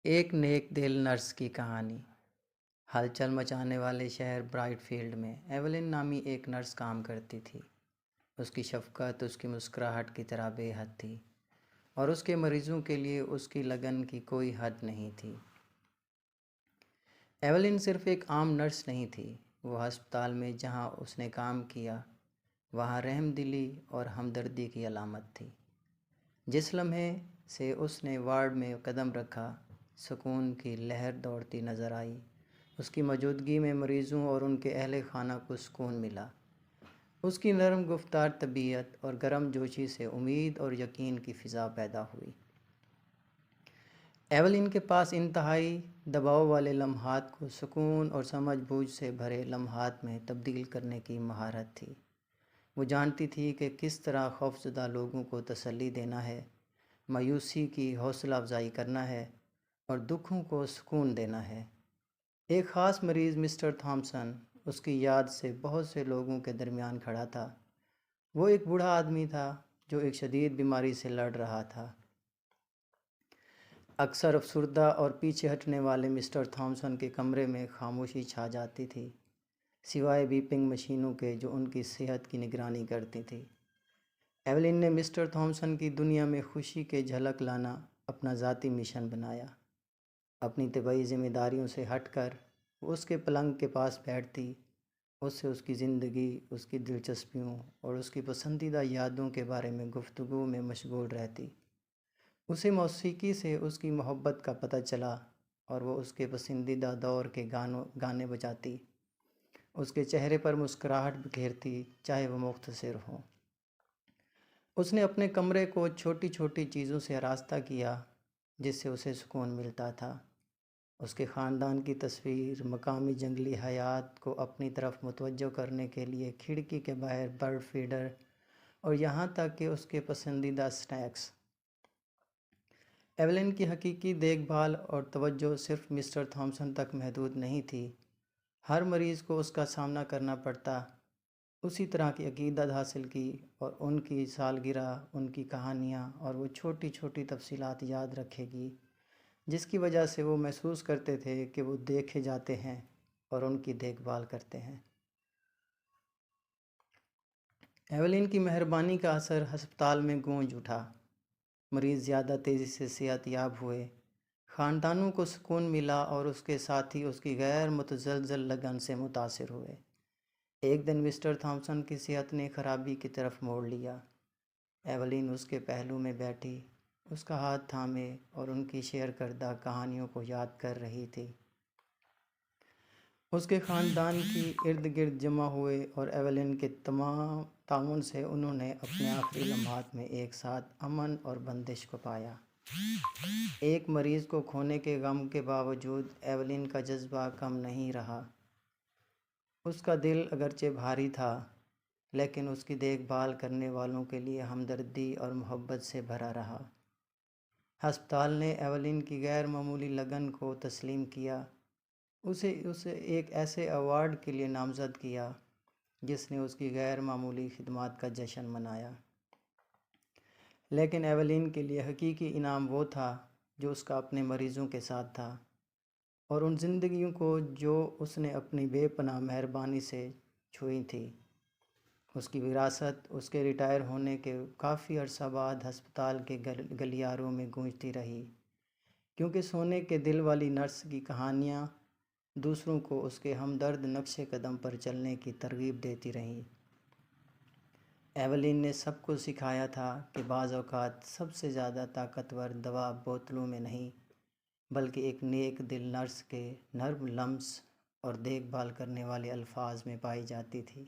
ایک نیک دل نرس کی کہانی۔ ہلچل مچانے والے شہر برائٹ فیلڈ میں ایولن نامی ایک نرس کام کرتی تھی۔ اس کی شفقت اس کی مسکراہٹ کی طرح بے حد تھی اور اس کے مریضوں کے لیے اس کی لگن کی کوئی حد نہیں تھی۔ ایولن صرف ایک عام نرس نہیں تھی، وہ ہسپتال میں جہاں اس نے کام کیا وہاں رحم دلی اور ہمدردی کی علامت تھی۔ جس لمحے سے اس نے وارڈ میں قدم رکھا، سکون کی لہر دوڑتی نظر آئی۔ اس کی موجودگی میں مریضوں اور ان کے اہل خانہ کو سکون ملا۔ اس کی نرم گفتار طبیعت اور گرم جوشی سے امید اور یقین کی فضا پیدا ہوئی۔ ایولن کے پاس انتہائی دباؤ والے لمحات کو سکون اور سمجھ بوجھ سے بھرے لمحات میں تبدیل کرنے کی مہارت تھی۔ وہ جانتی تھی کہ کس طرح خوفزدہ لوگوں کو تسلی دینا ہے، مایوسی کی حوصلہ افزائی کرنا ہے اور دکھوں کو سکون دینا ہے۔ ایک خاص مریض مسٹر تھامسن اس کی یاد سے بہت سے لوگوں کے درمیان کھڑا تھا۔ وہ ایک بوڑھا آدمی تھا جو ایک شدید بیماری سے لڑ رہا تھا۔ اکثر افسردہ اور پیچھے ہٹنے والے مسٹر تھامسن کے کمرے میں خاموشی چھا جاتی تھی، سوائے بیپنگ مشینوں کے جو ان کی صحت کی نگرانی کرتی تھی۔ ایولن نے مسٹر تھامسن کی دنیا میں خوشی کے جھلک لانا اپنا ذاتی مشن بنایا۔ اپنی طبعی ذمہ داریوں سے ہٹ کر وہ اس کے پلنگ کے پاس بیٹھتی، اس سے اس کی زندگی، اس کی دلچسپیوں اور اس کی پسندیدہ یادوں کے بارے میں گفتگو میں مشغول رہتی۔ اسے موسیقی سے اس کی محبت کا پتہ چلا اور وہ اس کے پسندیدہ دور کے گانے بجاتی، اس کے چہرے پر مسکراہٹ بکھیرتی، چاہے وہ مختصر ہوں۔ اس نے اپنے کمرے کو چھوٹی چھوٹی چیزوں سے آراستہ کیا جس سے اسے سکون ملتا تھا۔ اس کے خاندان کی تصویر، مقامی جنگلی حیات کو اپنی طرف متوجہ کرنے کے لیے کھڑکی کے باہر برڈ فیڈر اور یہاں تک کہ اس کے پسندیدہ سنیکس۔ ایولن کی حقیقی دیکھ بھال اور توجہ صرف مسٹر تھامسن تک محدود نہیں تھی۔ ہر مریض کو اس کا سامنا کرنا پڑتا، اسی طرح کی عقیدت حاصل کی اور ان کی سالگرہ، ان کی کہانیاں اور وہ چھوٹی چھوٹی تفصیلات یاد رکھے گی جس کی وجہ سے وہ محسوس کرتے تھے کہ وہ دیکھے جاتے ہیں اور ان کی دیکھ بھال کرتے ہیں۔ ایولن کی مہربانی کا اثر ہسپتال میں گونج اٹھا۔ مریض زیادہ تیزی سے صحت یاب ہوئے، خاندانوں کو سکون ملا اور اس کے ساتھی اس کی غیر متزلزل لگن سے متاثر ہوئے۔ ایک دن مسٹر تھامسن کی صحت نے خرابی کی طرف موڑ لیا۔ ایولن اس کے پہلو میں بیٹھی، اس کا ہاتھ تھامے اور ان کی شیئر کردہ کہانیوں کو یاد کر رہی تھی۔ اس کے خاندان کی ارد گرد جمع ہوئے اور ایولن کے تمام تعاون سے انہوں نے اپنے آخری لمحات میں ایک ساتھ امن اور بندش کو پایا۔ ایک مریض کو کھونے کے غم کے باوجود ایولن کا جذبہ کم نہیں رہا۔ اس کا دل اگرچہ بھاری تھا لیکن اس کی دیکھ بھال کرنے والوں کے لیے ہمدردی اور محبت سے بھرا رہا۔ ہسپتال نے ایولن کی غیر معمولی لگن کو تسلیم کیا، اسے ایک ایسے ایوارڈ کے لیے نامزد کیا جس نے اس کی غیر معمولی خدمات کا جشن منایا۔ لیکن ایولن کے لیے حقیقی انعام وہ تھا جو اس کا اپنے مریضوں کے ساتھ تھا اور ان زندگیوں کو جو اس نے اپنی بے پناہ مہربانی سے چھوئی تھی۔ اس کی وراثت اس کے ریٹائر ہونے کے کافی عرصہ بعد ہسپتال کے گلیاروں میں گونجتی رہی، کیونکہ سونے کے دل والی نرس کی کہانیاں دوسروں کو اس کے ہمدرد نقش قدم پر چلنے کی ترغیب دیتی رہیں۔ ایولن نے سب کو سکھایا تھا کہ بعض اوقات سب سے زیادہ طاقتور دوا بوتلوں میں نہیں بلکہ ایک نیک دل نرس کے نرم لمس اور دیکھ بھال کرنے والے الفاظ میں پائی جاتی تھی۔